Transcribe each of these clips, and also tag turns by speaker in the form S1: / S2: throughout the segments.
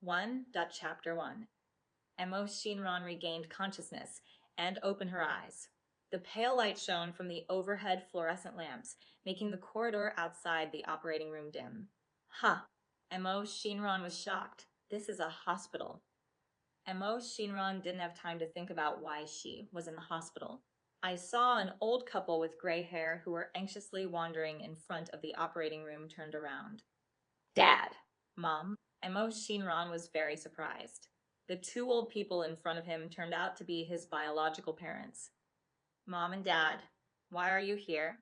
S1: 1. Chapter 1. Emo Xinran regained consciousness and opened her eyes. The pale light shone from the overhead fluorescent lamps, making the corridor outside the operating room dim. Ha! Emo Shinran was shocked. This is a hospital. Emo Shinran didn't have time to think about why she was in the hospital. I saw an old couple with gray hair who were anxiously wandering in front of the operating room turned around. Dad! Mom! Emo Shinran was very surprised. The two old people in front of him turned out to be his biological parents. Mom and Dad, why are you here?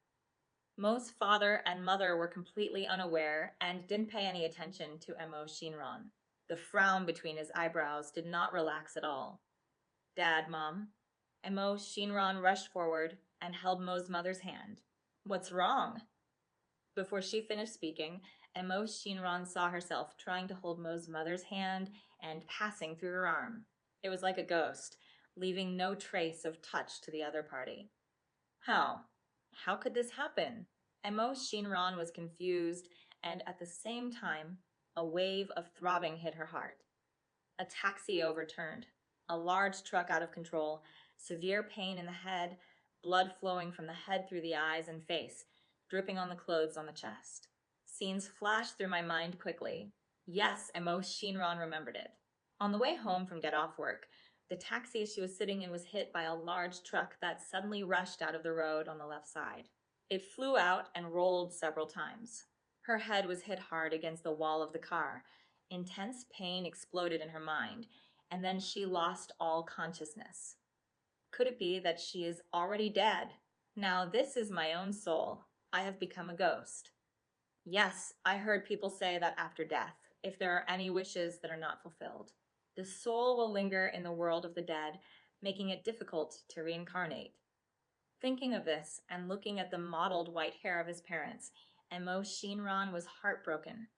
S1: Mo's father and mother were completely unaware and didn't pay any attention to Emo Shinran. The frown between his eyebrows did not relax at all. Dad, Mom. Emo Shinran rushed forward and held Mo's mother's hand. What's wrong? Before she finished speaking, Emo Shinran saw herself trying to hold Mo's mother's hand and passing through her arm. It was like a ghost, leaving no trace of touch to the other party. How? How could this happen? Emo Shinran was confused, and at the same time, a wave of throbbing hit her heart. A taxi overturned, a large truck out of control, severe pain in the head, blood flowing from the head through the eyes and face, dripping on the clothes on the chest. Scenes flashed through my mind quickly. Yes, Emo Shinran remembered it. On the way home from get off work, the taxi she was sitting in was hit by a large truck that suddenly rushed out of the road on the left side. It flew out and rolled several times. Her head was hit hard against the wall of the car. Intense pain exploded in her mind, and then she lost all consciousness. Could it be that she is already dead? Now this is my own soul. I have become a ghost. Yes, I heard people say that after death, if there are any wishes that are not fulfilled, the soul will linger in the world of the dead, making it difficult to reincarnate. Thinking of this and looking at the mottled white hair of his parents, Emo Shinran was heartbroken.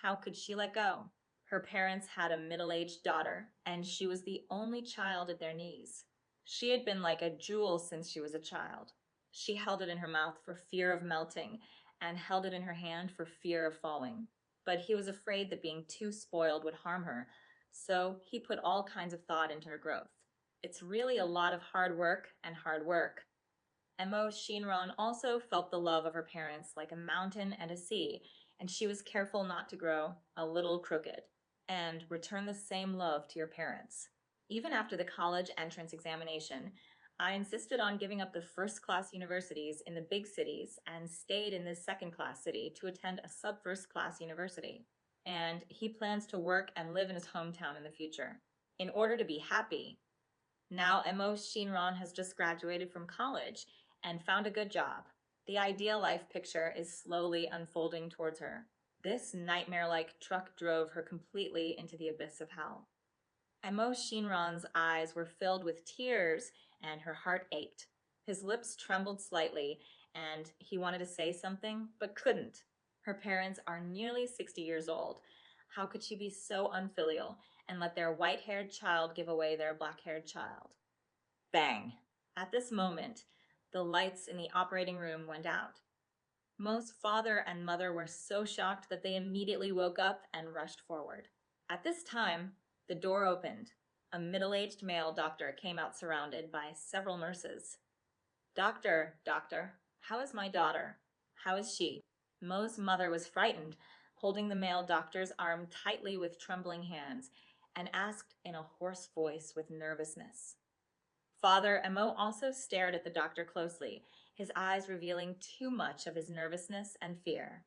S1: How could she let go? Her parents had a middle-aged daughter, and she was the only child at their knees. She had been like a jewel since she was a child. She held it in her mouth for fear of melting, and held it in her hand for fear of falling. But he was afraid that being too spoiled would harm her, so he put all kinds of thought into her growth. It's really a lot of hard work and hard work. Emo Shinran also felt the love of her parents like a mountain and a sea, and she was careful not to grow a little crooked. And return the same love to your parents. Even after the college entrance examination, I insisted on giving up the first-class universities in the big cities and stayed in the second-class city to attend a sub-first-class university. And he plans to work and live in his hometown in the future, in order to be happy. Now Emo Shinran has just graduated from college and found a good job. The ideal life picture is slowly unfolding towards her. This nightmare-like truck drove her completely into the abyss of hell. Emo Shinran's eyes were filled with tears and her heart ached. His lips trembled slightly and he wanted to say something but couldn't. Her parents are nearly 60 years old. How could she be so unfilial and let their white-haired child give away their black-haired child? Bang! At this moment, the lights in the operating room went out. Mo's father and mother were so shocked that they immediately woke up and rushed forward. At this time, the door opened. A middle-aged male doctor came out surrounded by several nurses. Doctor, how is my daughter? How is she? Mo's mother was frightened, holding the male doctor's arm tightly with trembling hands, and asked in a hoarse voice with nervousness. Father Emo also stared at the doctor closely, his eyes revealing too much of his nervousness and fear.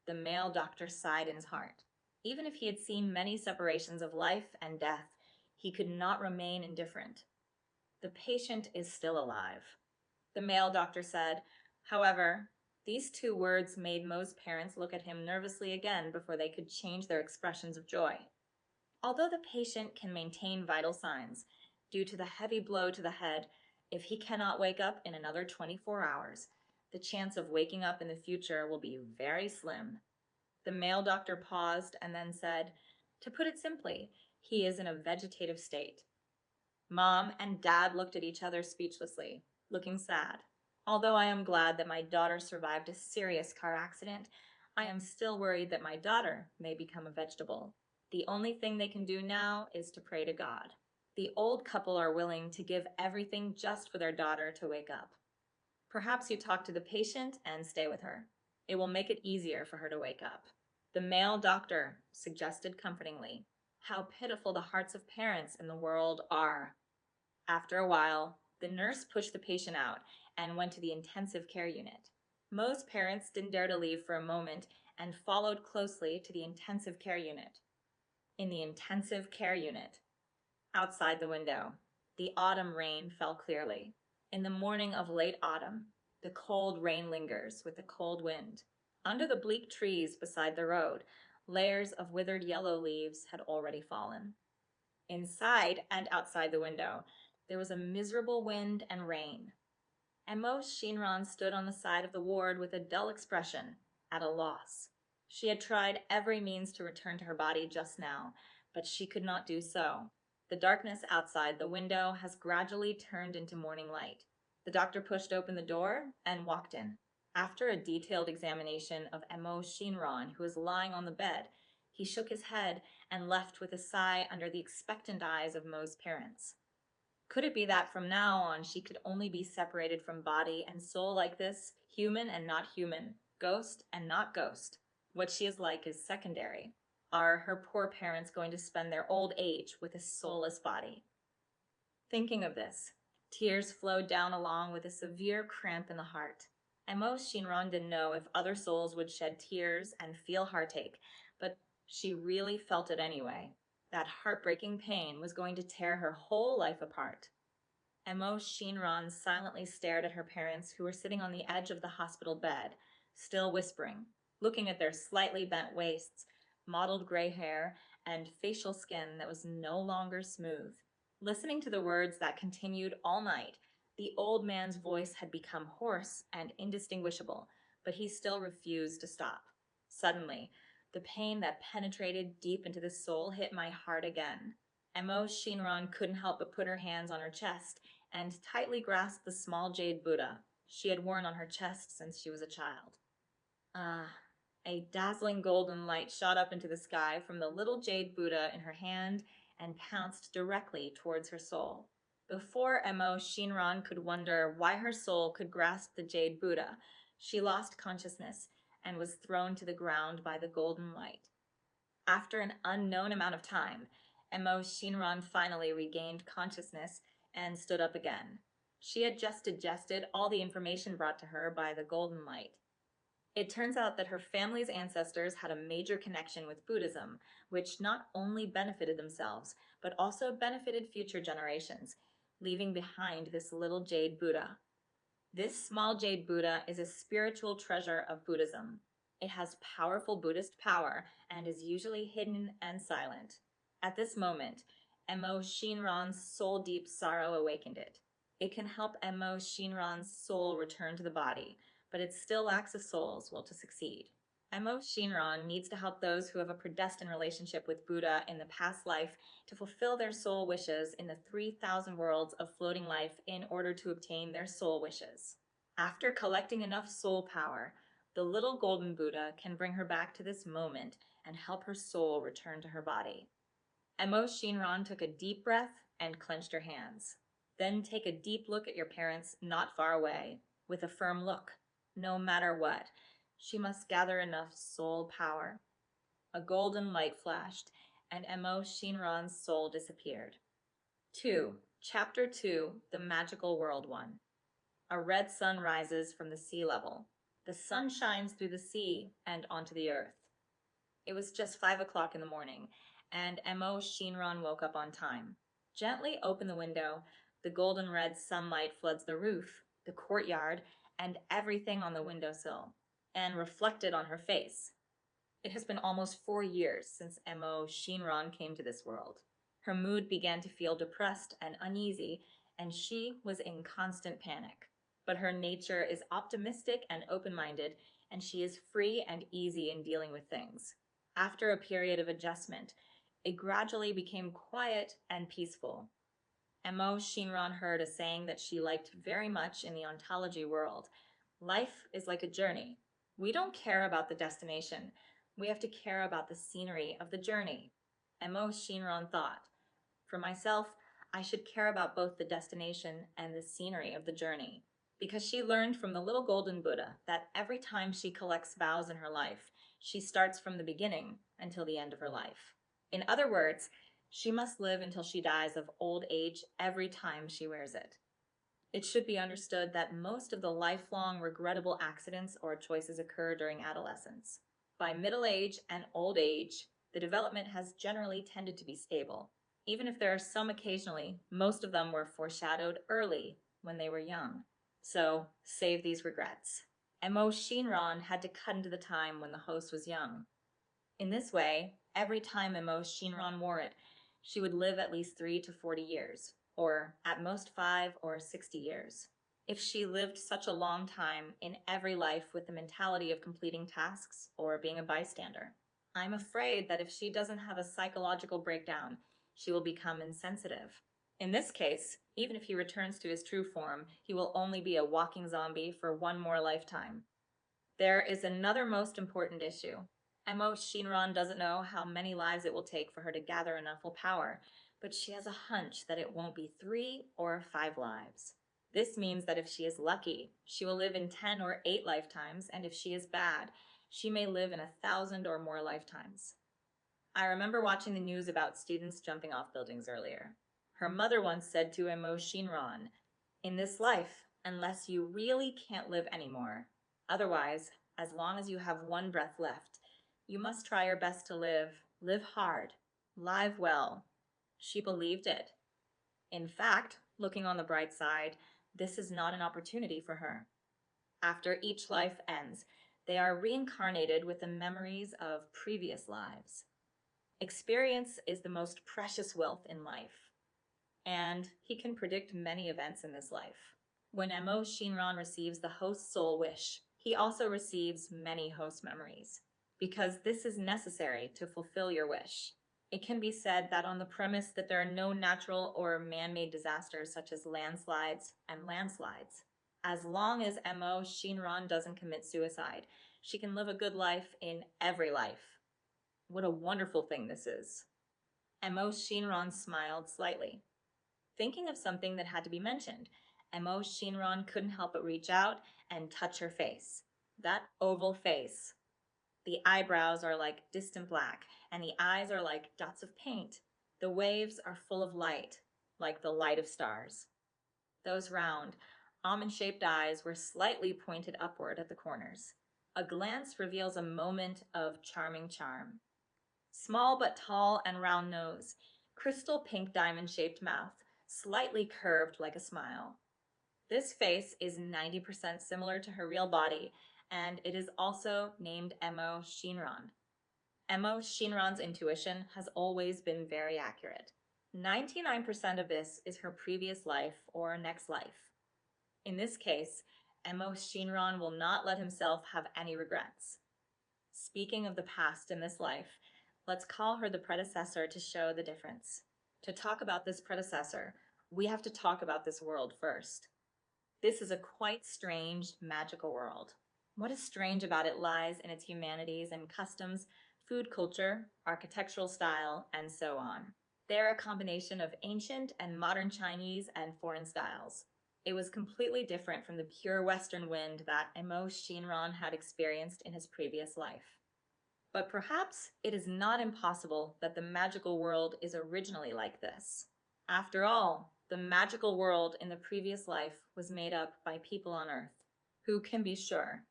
S1: The male doctor sighed in his heart. Even if he had seen many separations of life and death, he could not remain indifferent. The patient is still alive. The male doctor said. However, these two words made Mo's parents look at him nervously again before they could change their expressions of joy. Although the patient can maintain vital signs, due to the heavy blow to the head, if he cannot wake up in another 24 hours, the chance of waking up in the future will be very slim. The male doctor paused and then said, to put it simply, he is in a vegetative state. Mom and Dad looked at each other speechlessly, looking sad. Although I am glad that my daughter survived a serious car accident, I am still worried that my daughter may become a vegetable. The only thing they can do now is to pray to God. The old couple are willing to give everything just for their daughter to wake up. Perhaps you talk to the patient and stay with her. It will make it easier for her to wake up. The male doctor suggested comfortingly, "How pitiful the hearts of parents in the world are." After a while, the nurse pushed the patient out and went to the intensive care unit. Most parents didn't dare to leave for a moment and followed closely to the intensive care unit. In the intensive care unit, outside the window, the autumn rain fell clearly. In the morning of late autumn, the cold rain lingers with the cold wind. Under the bleak trees beside the road, layers of withered yellow leaves had already fallen. Inside and outside the window, there was a miserable wind and rain. Amos Xinran stood on the side of the ward with a dull expression, at a loss. She had tried every means to return to her body just now, but she could not do so. The darkness outside the window has gradually turned into morning light. The doctor pushed open the door and walked in. After a detailed examination of Amos Xinran, who was lying on the bed, he shook his head and left with a sigh under the expectant eyes of Mo's parents. Could it be that from now on she could only be separated from body and soul like this, human and not human, ghost and not ghost? What she is like is secondary. Are her poor parents going to spend their old age with a soulless body? Thinking of this, tears flowed down along with a severe cramp in the heart. Amos Xinran didn't know if other souls would shed tears and feel heartache, but she really felt it anyway. That heartbreaking pain was going to tear her whole life apart. Amos Xinran silently stared at her parents, who were sitting on the edge of the hospital bed, still whispering, looking at their slightly bent waists, mottled gray hair, and facial skin that was no longer smooth. Listening to the words that continued all night, the old man's voice had become hoarse and indistinguishable, but he still refused to stop. Suddenly, the pain that penetrated deep into the soul hit my heart again. Amos Xinran couldn't help but put her hands on her chest and tightly grasp the small jade Buddha she had worn on her chest since she was a child. A dazzling golden light shot up into the sky from the little jade Buddha in her hand and pounced directly towards her soul. Before Amos Xinran could wonder why her soul could grasp the jade Buddha, she lost consciousness and was thrown to the ground by the golden light. After an unknown amount of time, Amos Xinran finally regained consciousness and stood up again. She had just digested all the information brought to her by the golden light. It turns out that her family's ancestors had a major connection with Buddhism, which not only benefited themselves, but also benefited future generations, leaving behind this little jade Buddha. This small jade Buddha is a spiritual treasure of Buddhism. It has powerful Buddhist power and is usually hidden and silent. At this moment, Amos Xinran's soul-deep sorrow awakened it. It can help Amos Xinran's soul return to the body, but it still lacks a soul's will to succeed. Amos Xinran needs to help those who have a predestined relationship with Buddha in the past life to fulfill their soul wishes in the 3,000 worlds of floating life in order to obtain their soul wishes. After collecting enough soul power, the little golden Buddha can bring her back to this moment and help her soul return to her body. Amos Xinran took a deep breath and clenched her hands. Then take a deep look at your parents not far away, with a firm look. No matter what, she must gather enough soul power. A golden light flashed, and Amos Xinran's soul disappeared. 2. Chapter 2, The Magical World 1. A red sun rises from the sea level. The sun shines through the sea and onto the earth. It was just 5 o'clock in the morning, and Amos Xinran woke up on time. Gently open the window. The golden red sunlight floods the roof, the courtyard, and everything on the windowsill, and reflected on her face. It has been almost 4 years since Amos Xinran came to this world. Her mood began to feel depressed and uneasy, and she was in constant panic. But her nature is optimistic and open-minded, and she is free and easy in dealing with things. After a period of adjustment, it gradually became quiet and peaceful. Amos Xinran heard a saying that she liked very much in the ontology world. Life is like a journey. We don't care about the destination. We have to care about the scenery of the journey. Emo Shinran thought. For myself, I should care about both the destination and the scenery of the journey, because she learned from the little golden Buddha that every time she collects vows in her life, she starts from the beginning until the end of her life. In other words, she must live until she dies of old age every time she wears it. It should be understood that most of the lifelong regrettable accidents or choices occur during adolescence. By middle age and old age, the development has generally tended to be stable. Even if there are some occasionally, most of them were foreshadowed early when they were young. So, save these regrets. Mo Shinran had to cut into the time when the host was young. In this way, every time Mo Shinran wore it, she would live at least 3 to 40 years, or at most 5 or 60 years. If she lived such a long time in every life with the mentality of completing tasks or being a bystander, I'm afraid that if she doesn't have a psychological breakdown, she will become insensitive. In this case, even if he returns to his true form, he will only be a walking zombie for one more lifetime. There is another most important issue. Mo Shinran doesn't know how many lives it will take for her to gather enough willpower, but she has a hunch that it won't be 3 or 5 lives. This means that if she is lucky, she will live in 10 or 8 lifetimes, and if she is bad, she may live in 1,000 or more lifetimes. I remember watching the news about students jumping off buildings earlier. Her mother once said to Mo Shinran, "In this life, unless you really can't live anymore, otherwise, as long as you have one breath left, you must try your best to live hard, live well." She believed it. In fact, looking on the bright side, this is not an opportunity for her. After each life ends, they are reincarnated with the memories of previous lives. Experience is the most precious wealth in life, and he can predict many events in this life. When Mo Shinran receives the host's soul wish, he also receives many host memories, because this is necessary to fulfill your wish. It can be said that on the premise that there are no natural or man-made disasters such as landslides, as long as Mo Shinran doesn't commit suicide, she can live a good life in every life. What a wonderful thing this is. Mo Shinran smiled slightly, thinking of something that had to be mentioned. Mo Shinran couldn't help but reach out and touch her face. That oval face. The eyebrows are like distant black, and the eyes are like dots of paint. The waves are full of light, like the light of stars. Those round, almond-shaped eyes were slightly pointed upward at the corners. A glance reveals a moment of charming charm. Small but tall and round nose, crystal pink diamond-shaped mouth, slightly curved like a smile. This face is 90% similar to her real body, and it is also named Mo Shinran. Mo Shinran's intuition has always been very accurate. 99% of this is her previous life or next life. In this case, Mo Shinran will not let himself have any regrets. Speaking of the past in this life, let's call her the predecessor to show the difference. To talk about this predecessor, we have to talk about this world first. This is a quite strange, magical world. What is strange about it lies in its humanities and customs, food culture, architectural style, and so on. They are a combination of ancient and modern Chinese and foreign styles. It was completely different from the pure Western wind that Mo Shinran had experienced in his previous life. But perhaps it is not impossible that the magical world is originally like this. After all, the magical world in the previous life was made up by people on Earth. Who can be sure?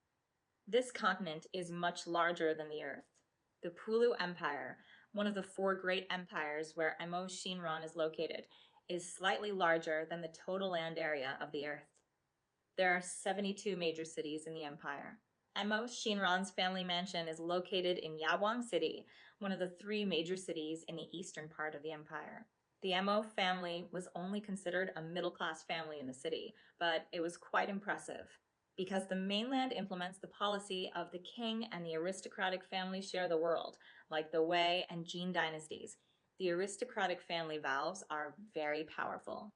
S1: This continent is much larger than the Earth. The Pulu Empire, one of the 4 great empires where Mo Shinran is located, is slightly larger than the total land area of the Earth. There are 72 major cities in the empire. Mo Shinran's family mansion is located in Yawang City, one of the 3 major cities in the eastern part of the empire. The Mo family was only considered a middle-class family in the city, but it was quite impressive. Because the mainland implements the policy of the king and the aristocratic family share the world, like the Wei and Jin dynasties, the aristocratic family vows are very powerful.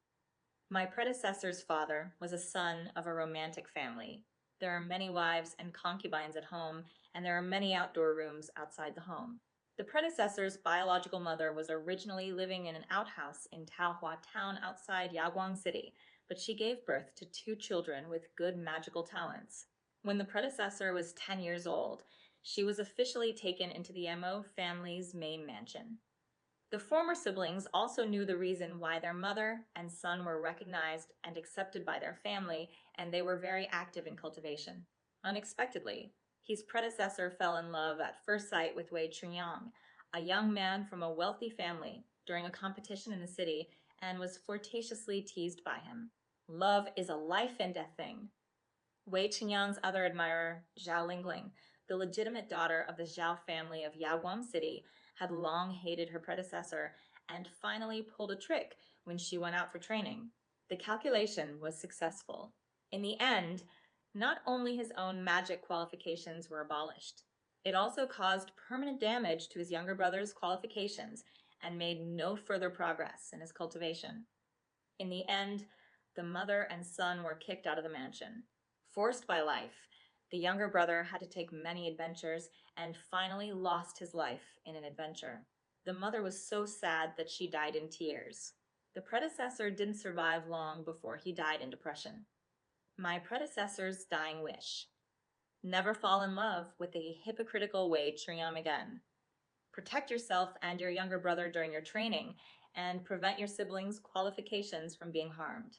S1: My predecessor's father was a son of a romantic family. There are many wives and concubines at home, and there are many outdoor rooms outside the home. The predecessor's biological mother was originally living in an outhouse in Taohua Town outside Yaguang City, but she gave birth to two children with good magical talents. When the predecessor was 10 years old, she was officially taken into the Mo family's main mansion. The former siblings also knew the reason why their mother and son were recognized and accepted by their family, and they were very active in cultivation. Unexpectedly, his predecessor fell in love at first sight with Wei Chunyang, a young man from a wealthy family, during a competition in the city, and was flirtatiously teased by him. Love is a life and death thing. Wei Chunyang's other admirer, Zhao Lingling, the legitimate daughter of the Zhao family of Yaguam City, had long hated her predecessor and finally pulled a trick when she went out for training. The calculation was successful. In the end, not only his own magic qualifications were abolished, it also caused permanent damage to his younger brother's qualifications and made no further progress in his cultivation. In the end, the mother and son were kicked out of the mansion. Forced by life, the younger brother had to take many adventures and finally lost his life in an adventure. The mother was so sad that she died in tears. The predecessor didn't survive long before he died in depression. My predecessor's dying wish: never fall in love with a hypocritical Wei Triam again. Protect yourself and your younger brother during your training, and prevent your siblings' qualifications from being harmed.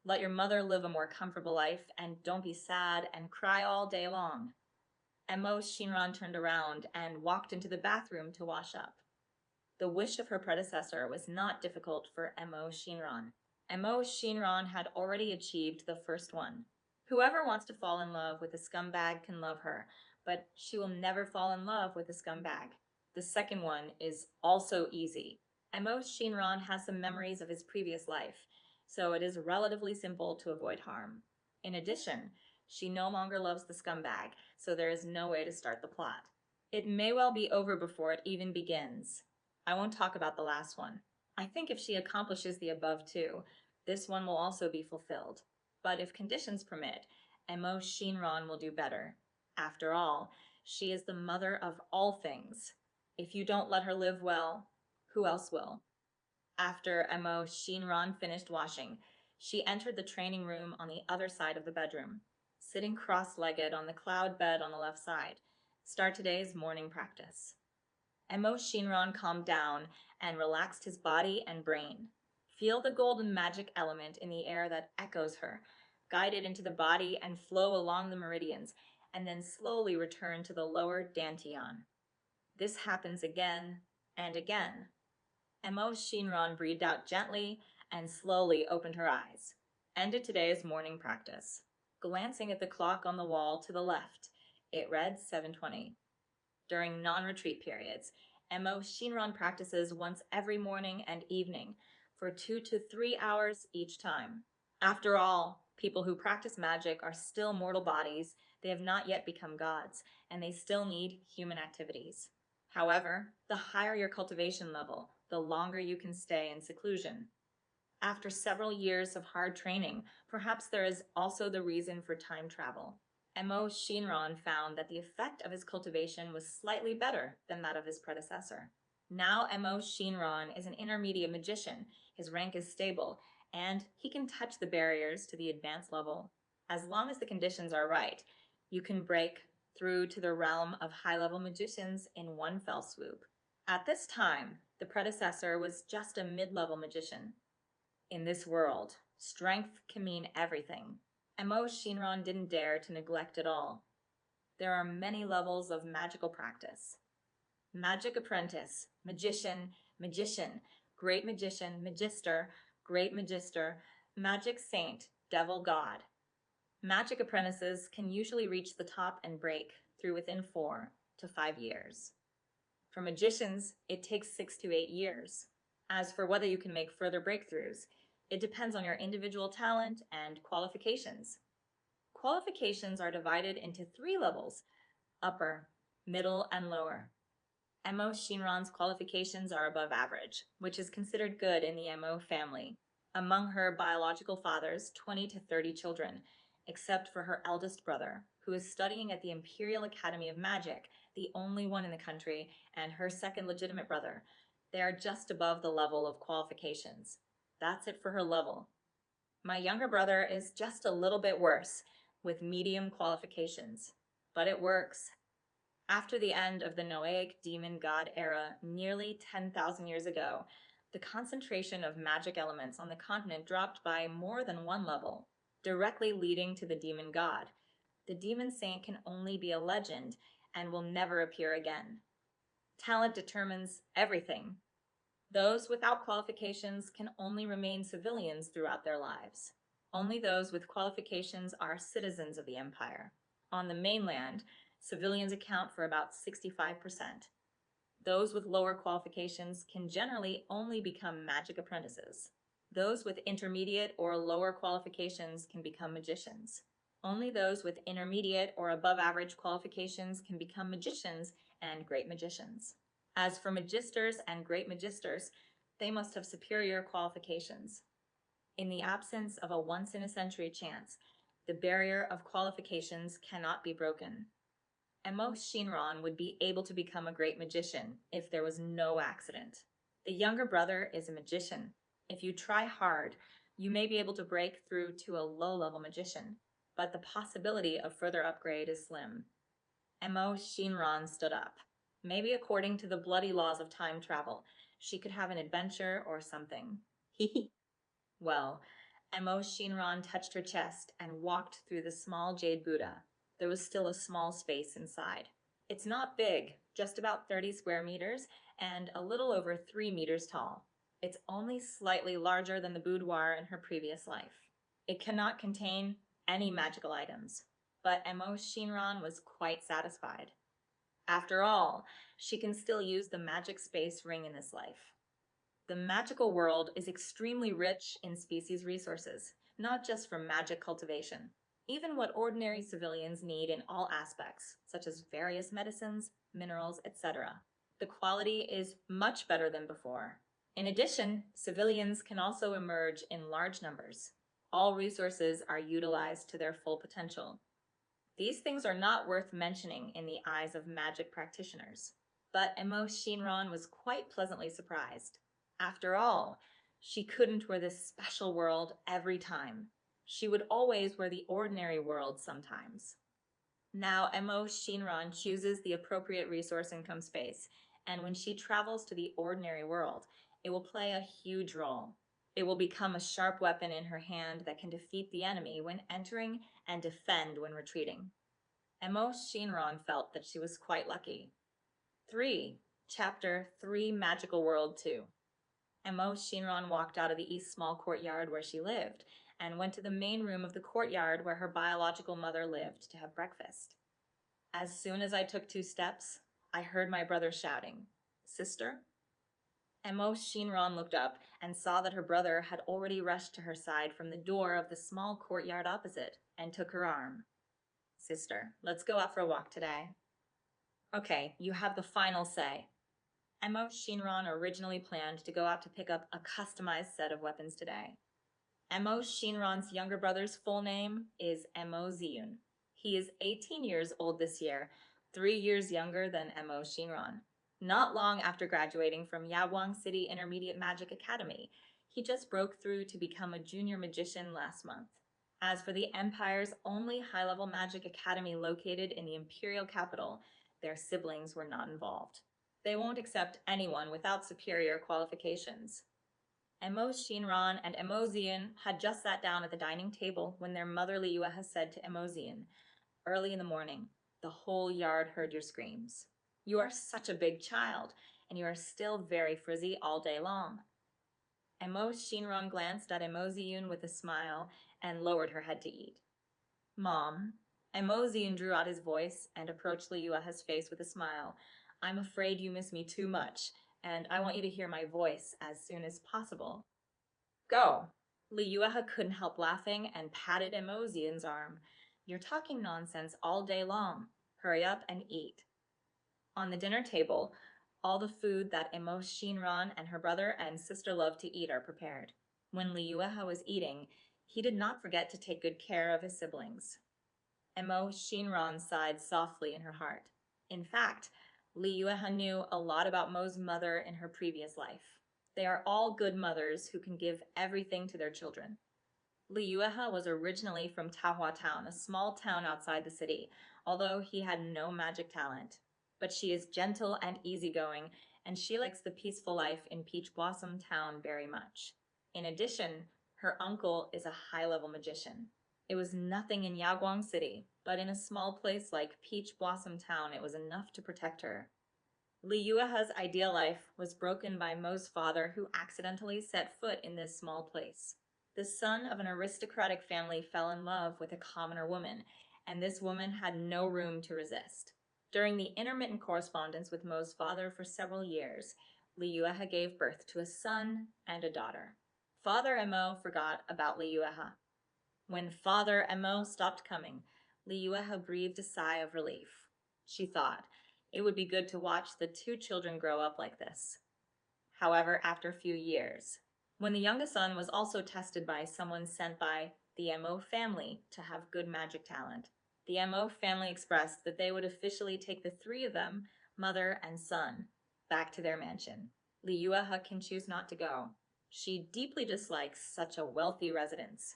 S1: Let your mother live a more comfortable life, and don't be sad and cry all day long. Mo Xinran turned around and walked into the bathroom to wash up. The wish of her predecessor was not difficult for Mo Xinran. Mo Xinran had already achieved the first one. Whoever wants to fall in love with a scumbag can love her, but she will never fall in love with a scumbag. The second one is also easy. Mo Xinran has some memories of his previous life, so it is relatively simple to avoid harm. In addition, she no longer loves the scumbag, so there is no way to start the plot. It may well be over before it even begins. I won't talk about the last one. I think if she accomplishes the above two, this one will also be fulfilled. But if conditions permit, Mo Xinran will do better. After all, she is the mother of all things. If you don't let her live well, who else will? After Mo Xinran finished washing, she entered the training room on the other side of the bedroom, sitting cross-legged on the cloud bed on the left side. Start today's morning practice. Mo Xinran calmed down and relaxed his body and brain. Feel the golden magic element in the air that echoes her. Guide it into the body and flow along the meridians, and then slowly return to the lower dantian. This happens again and again. Mo Xinran breathed out gently and slowly opened her eyes. Ended today's morning practice. Glancing at the clock on the wall to the left, it read 7:20. During non-retreat periods, Mo Xinran practices once every morning and evening for 2 to 3 hours each time. After all, people who practice magic are still mortal bodies, they have not yet become gods, and they still need human activities. However, the higher your cultivation level, the longer you can stay in seclusion. After several years of hard training, perhaps there is also the reason for time travel. Mo Xinran found that the effect of his cultivation was slightly better than that of his predecessor. Now Mo Xinran is an intermediate magician, his rank is stable, and he can touch the barriers to the advanced level. As long as the conditions are right, you can break through to the realm of high-level magicians in one fell swoop. At this time, the predecessor was just a mid-level magician. In this world, strength can mean everything. Mo Xinran didn't dare to neglect it all. There are many levels of magical practice. Magic apprentice, magician, magician, great magician, magister, great magister, magic saint, devil god. Magic apprentices can usually reach the top and break through within 4 to 5 years. For magicians, it takes 6 to 8 years. As for whether you can make further breakthroughs, it depends on your individual talent and qualifications. Qualifications are divided into 3 levels: upper, middle, and lower. Mo Xinran's qualifications are above average, which is considered good in the Mo family. Among her biological father's 20 to 30 children, except for her eldest brother, who is studying at the Imperial Academy of Magic, the only one in the country, and her second legitimate brother. They are just above the level of qualifications. That's it for her level. My younger brother is just a little bit worse, with medium qualifications. But it works. After the end of the Noahic demon god era, nearly 10,000 years ago, the concentration of magic elements on the continent dropped by more than one level, directly leading to the demon god. The demon saint can only be a legend and will never appear again. Talent determines everything. Those without qualifications can only remain civilians throughout their lives. Only those with qualifications are citizens of the empire. On the mainland, civilians account for about 65%. Those with lower qualifications can generally only become magic apprentices. Those with intermediate or lower qualifications can become magicians. Only those with intermediate or above average qualifications can become magicians and great magicians. As for magisters and great magisters, they must have superior qualifications. In the absence of a once-in-a-century chance, the barrier of qualifications cannot be broken. Xinran would be able to become a great magician if there was no accident. The younger brother is a magician. If you try hard, you may be able to break through to a low-level magician, but the possibility of further upgrade is slim. Xinran stood up. Maybe according to the bloody laws of time travel, she could have an adventure or something. Well, Xinran touched her chest and walked through the small jade Buddha. There was still a small space inside. It's not big, just about 30 square meters and a little over 3 meters tall. It's only slightly larger than the boudoir in her previous life. It cannot contain any magical items, but Xinran was quite satisfied. After all, she can still use the magic space ring in this life. The magical world is extremely rich in species resources, not just for magic cultivation. Even what ordinary civilians need in all aspects, such as various medicines, minerals, etc. The quality is much better than before. In addition, civilians can also emerge in large numbers. All resources are utilized to their full potential. These things are not worth mentioning in the eyes of magic practitioners, but Xinran was quite pleasantly surprised. After all, she couldn't wear this special world every time. She would always wear the ordinary world sometimes. Now Xinran chooses the appropriate resource income space, and when she travels to the ordinary world, it will play a huge role. It will become a sharp weapon in her hand that can defeat the enemy when entering and defend when retreating. Xinran felt that she was quite lucky. 3. Chapter 3 Magical World 2. Xinran walked out of the east small courtyard where she lived and went to the main room of the courtyard where her biological mother lived to have breakfast. As soon as I took 2 steps, I heard my brother shouting, "Sister?" Xinran looked up and saw that her brother had already rushed to her side from the door of the small courtyard opposite and took her arm. "Sister, let's go out for a walk today." "Okay, you have the final say." Xinran originally planned to go out to pick up a customized set of weapons today. Xinran's younger brother's full name is Ziyun. He is 18 years old this year, 3 years younger than Xinran. Not long after graduating from Yaguang City Intermediate Magic Academy, he just broke through to become a junior magician last month. As for the Empire's only high-level magic academy located in the imperial capital, their siblings were not involved. They won't accept anyone without superior qualifications. Xinran and Ziyun had just sat down at the dining table when their mother Liyue said to Ziyun, "Early in the morning, the whole yard heard your screams. You are such a big child, and you are still very frizzy all day long." Xinran glanced at Ziyun with a smile and lowered her head to eat. "Mom," Ziyun drew out his voice and approached Liyue's face with a smile, "I'm afraid you miss me too much, and I want you to hear my voice as soon as possible." "Go." Liyue couldn't help laughing and patted Ziyun's arm. "You're talking nonsense all day long. Hurry up and eat." On the dinner table, all the food that Xinran and her brother and sister loved to eat are prepared. When Liyue was eating, he did not forget to take good care of his siblings. Xinran sighed softly in her heart. In fact, Li Yuehe knew a lot about Mo's mother in her previous life. They are all good mothers who can give everything to their children. Li Yuehe was originally from Tahua Town, a small town outside the city, although he had no magic talent. But she is gentle and easygoing, and she likes the peaceful life in Peach Blossom Town very much. In addition, her uncle is a high-level magician. It was nothing in Yaguang City, but in a small place like Peach Blossom Town, it was enough to protect her. Li Yuehe's ideal life was broken by Mo's father, who accidentally set foot in this small place. The son of an aristocratic family fell in love with a commoner woman, and this woman had no room to resist. During the intermittent correspondence with Mo's father for several years, Li Yuehe gave birth to a son and a daughter. Father and Mo forgot about Li Yuehe. When Father and Mo stopped coming, Li Yuehe breathed a sigh of relief. She thought, it would be good to watch the two children grow up like this. However, after a few years, when the youngest son was also tested by someone sent by the Mo family to have good magic talent, the Mo family expressed that they would officially take the three of them, mother and son, back to their mansion. Li Yuehe can choose not to go. She deeply dislikes such a wealthy residence.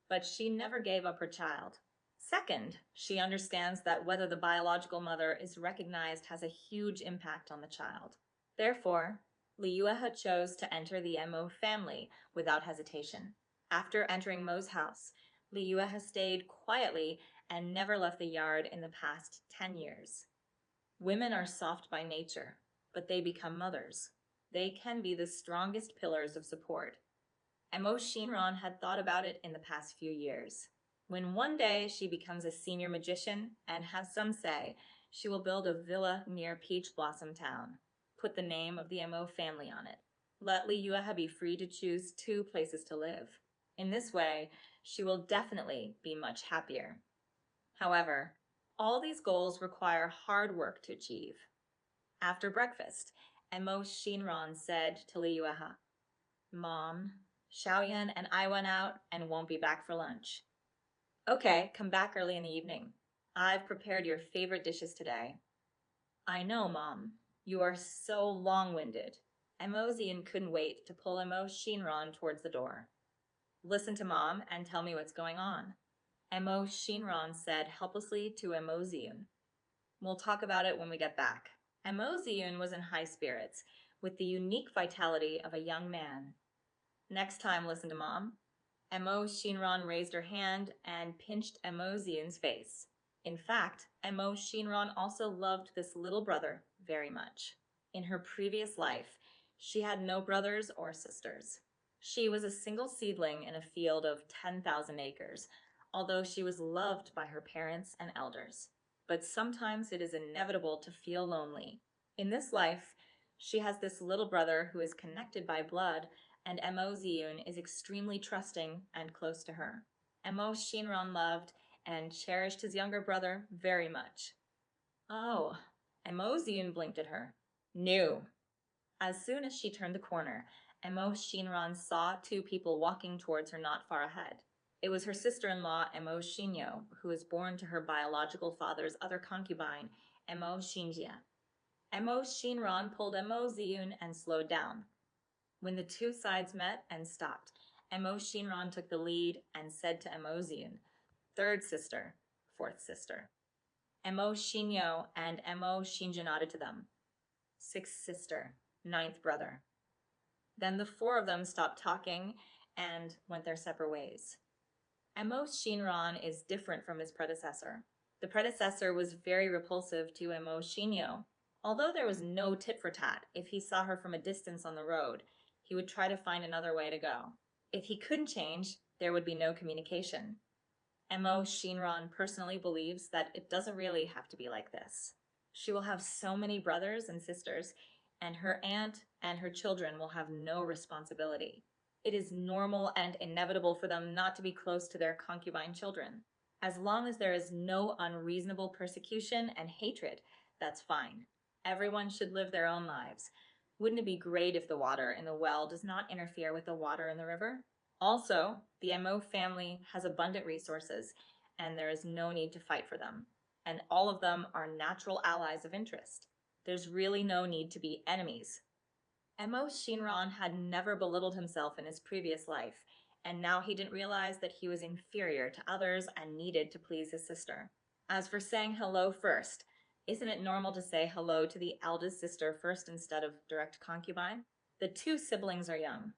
S1: But she never gave up her child. Second, she understands that whether the biological mother is recognized has a huge impact on the child. Therefore, Li Yuehe chose to enter the Mo family without hesitation. After entering Mo's house, Li Yuehe stayed quietly and never left the yard in the past 10 years. Women are soft by nature, but they become mothers. They can be the strongest pillars of support. Mo Xinran had thought about it in the past few years. When one day she becomes a senior magician and has some say, she will build a villa near Peach Blossom Town. Put the name of the Mo family on it. Let Li Yuehe be free to choose 2 places to live. In this way, she will definitely be much happier. However, all these goals require hard work to achieve. After breakfast, Mo Xinran said to Li Yuehe, "Mom, Xiaoyan and I went out and won't be back for lunch." "Okay, come back early in the evening. I've prepared your favorite dishes today." "I know, Mom. You are so long-winded." Emozian couldn't wait to pull Mo Xinran towards the door. "Listen to Mom and tell me what's going on," Mo Xinran said helplessly to Emozian. "We'll talk about it when we get back." Emozian was in high spirits, with the unique vitality of a young man. "Next time, listen to Mom." Mo Xinran raised her hand and pinched Emozian's face. In fact, Mo Xinran also loved this little brother very much. In her previous life, she had no brothers or sisters. She was a single seedling in a field of 10,000 acres, although she was loved by her parents and elders. But sometimes it is inevitable to feel lonely. In this life, she has this little brother who is connected by blood, and Mo Ziyun is extremely trusting and close to her. Mo Xinran loved and cherished his younger brother very much. "Oh," Mo Ziyun blinked at her. "No." As soon as she turned the corner, Mo Xinran saw 2 people walking towards her not far ahead. It was her sister-in-law, Mo Xinyo, who was born to her biological father's other concubine, Mo Xinjia. Mo Xinran pulled Mo Ziyun and slowed down. When the 2 sides met and stopped, Mo Xinran took the lead and said to Mo Ziyun, "Third sister, fourth sister." Mo Xinyo and Mo Xinjia nodded to them. "Sixth sister, ninth brother." Then the 4 of them stopped talking and went their separate ways. Mo Xinran is different from his predecessor. The predecessor was very repulsive to Mo Xinyo. Although there was no tit for tat, if he saw her from a distance on the road, he would try to find another way to go. If he couldn't change, there would be no communication. Mo Xinran personally believes that it doesn't really have to be like this. She will have so many brothers and sisters, and her aunt and her children will have no responsibility. It is normal and inevitable for them not to be close to their concubine children. As long as there is no unreasonable persecution and hatred, that's fine. Everyone should live their own lives. Wouldn't it be great if the water in the well does not interfere with the water in the river? Also, the Mo family has abundant resources, and there is no need to fight for them. and all of them are natural allies of interest. There's really no need to be enemies. Mo Shinran had never belittled himself in his previous life, and now he didn't realize that he was inferior to others and needed to please his sister. As for saying hello first, isn't it normal to say hello to the eldest sister first instead of direct concubine? The two siblings are young.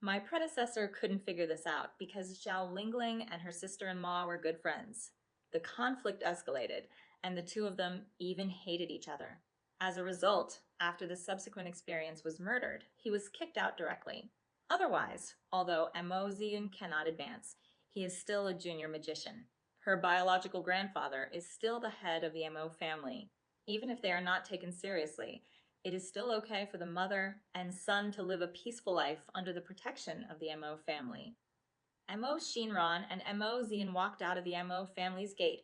S1: My predecessor couldn't figure this out because Zhao Lingling and her sister-in-law were good friends. The conflict escalated, and the two of them even hated each other. As a result, after the subsequent experience was murdered, he was kicked out directly. Otherwise, although Mo Ziyun cannot advance, he is still a junior magician. Her biological grandfather is still the head of the Mo family. Even if they are not taken seriously, it is still okay for the mother and son to live a peaceful life under the protection of the Mo family. Mo Shinran and Mo Zian walked out of the Mo family's gate